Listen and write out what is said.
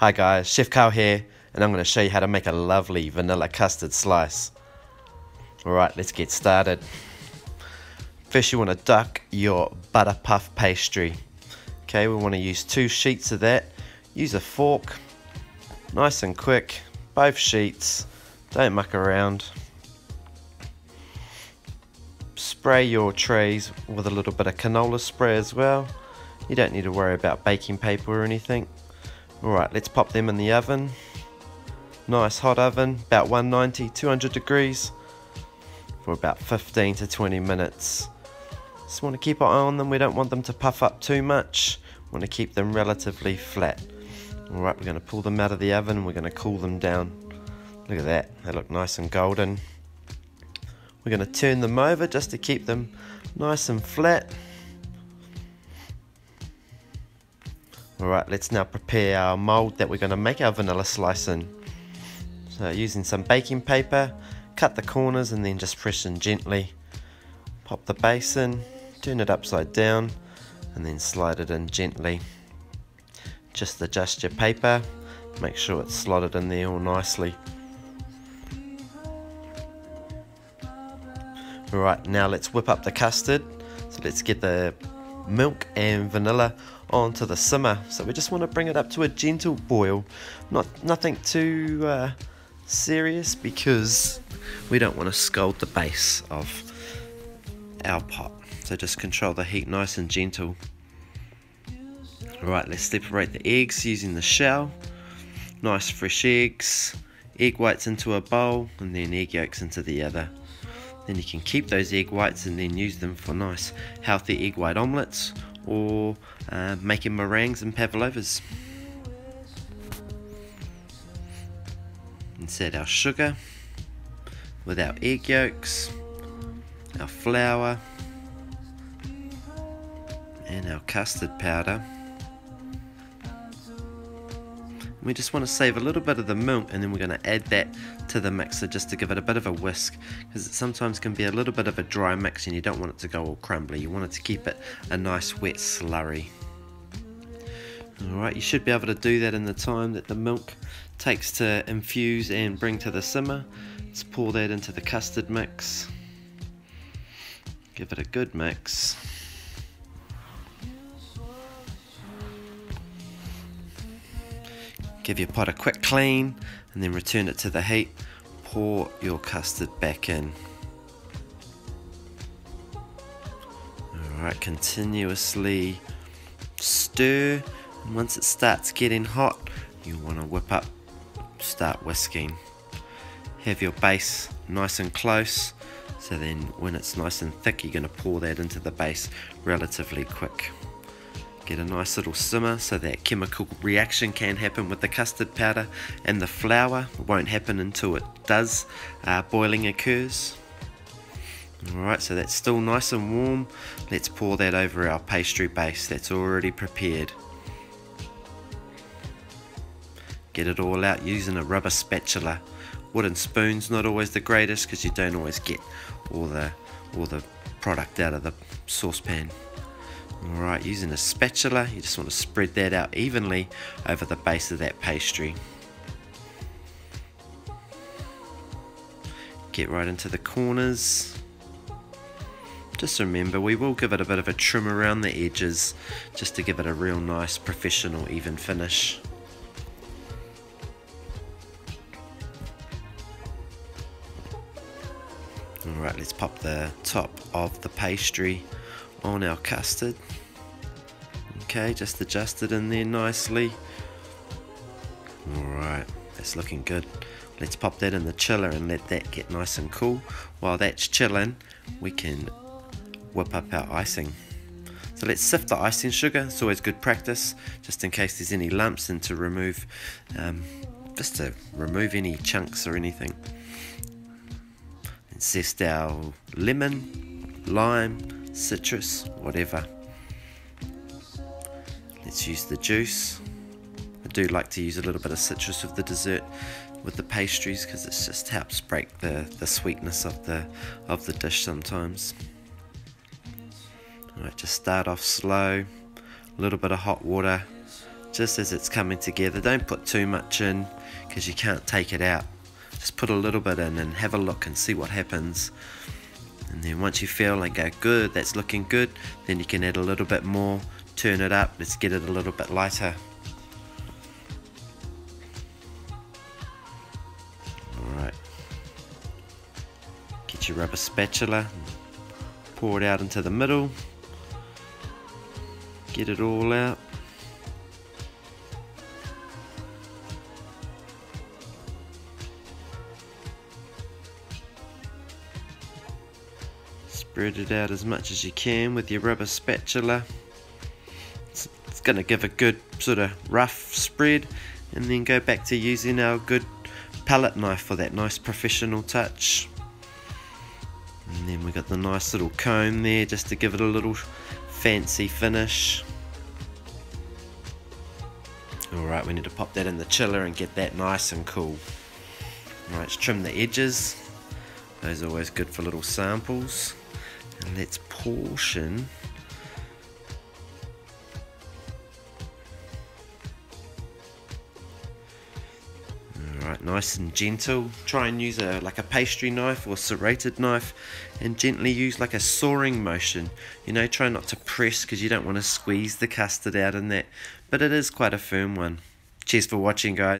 Hi guys, Chef Carl here, and I'm going to show you how to make a lovely vanilla custard slice. Alright, let's get started. First you want to duck your butter puff pastry. Okay, we want to use 2 sheets of that. Use a fork, nice and quick, both sheets, don't muck around. Spray your trays with a little bit of canola spray as well. You don't need to worry about baking paper or anything. Alright, let's pop them in the oven. Nice hot oven, about 190, 200 degrees for about 15 to 20 minutes. Just want to keep an eye on them, we don't want them to puff up too much. We want to keep them relatively flat. Alright, we're going to pull them out of the oven and we're going to cool them down. Look at that, they look nice and golden. We're going to turn them over just to keep them nice and flat. Alright, let's now prepare our mould that we're going to make our vanilla slice in. So using some baking paper, cut the corners and then just press in gently. Pop the base in, turn it upside down and then slide it in gently. Just adjust your paper, make sure it's slotted in there all nicely. Alright, now let's whip up the custard. So let's get the milk and vanilla onto the simmer. So we just want to bring it up to a gentle boil, nothing too serious, because we don't want to scald the base of our pot. So just control the heat nice and gentle. Alright, let's separate the eggs using the shell. Nice fresh eggs, egg whites into a bowl and then egg yolks into the other. Then you can keep those egg whites and then use them for nice healthy egg white omelettes or making meringues and pavlovas. Insert our sugar with our egg yolks, our flour and our custard powder. We just want to save a little bit of the milk and then we're going to add that to the mixer just to give it a bit of a whisk, because it sometimes can be a little bit of a dry mix and you don't want it to go all crumbly. You want it to keep it a nice wet slurry. Alright, you should be able to do that in the time that the milk takes to infuse and bring to the simmer. Let's pour that into the custard mix. Give it a good mix. Give your pot a quick clean and then return it to the heat. Pour your custard back in. Alright, continuously stir, and once it starts getting hot you want to whip up, start whisking. Have your base nice and close, so then when it's nice and thick you're going to pour that into the base relatively quick. Get a nice little simmer so that chemical reaction can happen with the custard powder and the flour. It won't happen until it does, boiling occurs. Alright, so that's still nice and warm. Let's pour that over our pastry base that's already prepared. Get it all out using a rubber spatula. Wooden spoon's not always the greatest because you don't always get all the product out of the saucepan. Alright, using a spatula, you just want to spread that out evenly over the base of that pastry. Get right into the corners. Just remember, we will give it a bit of a trim around the edges just to give it a real nice, professional, even finish. Alright, let's pop the top of the pastry on our custard. Okay, just adjust it in there nicely. Alright, that's looking good. Let's pop that in the chiller and let that get nice and cool. While that's chilling, we can whip up our icing. So let's sift the icing sugar. It's always good practice, just in case there's any lumps, and to remove any chunks or anything. And zest our lemon, lime, citrus, whatever. Let's use the juice. I do like to use a little bit of citrus with the dessert, with the pastries, because it just helps break the sweetness of the dish sometimes. Alright, just start off slow, a little bit of hot water just as it's coming together. Don't put too much in because you can't take it out. Just put a little bit in and have a look and see what happens. And then once you feel like go good, that's looking good, then you can add a little bit more, turn it up, let's get it a little bit lighter. Alright, get your rubber spatula, pour it out into the middle, get it all out. Spread it out as much as you can with your rubber spatula. It's going to give a good sort of rough spread, and then go back to using our good palette knife for that nice professional touch. And then we got the nice little cone there just to give it a little fancy finish. Alright, we need to pop that in the chiller and get that nice and cool. Alright, let's trim the edges. Those are always good for little samples. And let's portion. Alright, nice and gentle. Try and use like a pastry knife or serrated knife, and gently use like a sawing motion. You know, try not to press because you don't want to squeeze the custard out in that, but it is quite a firm one. Cheers for watching, guys.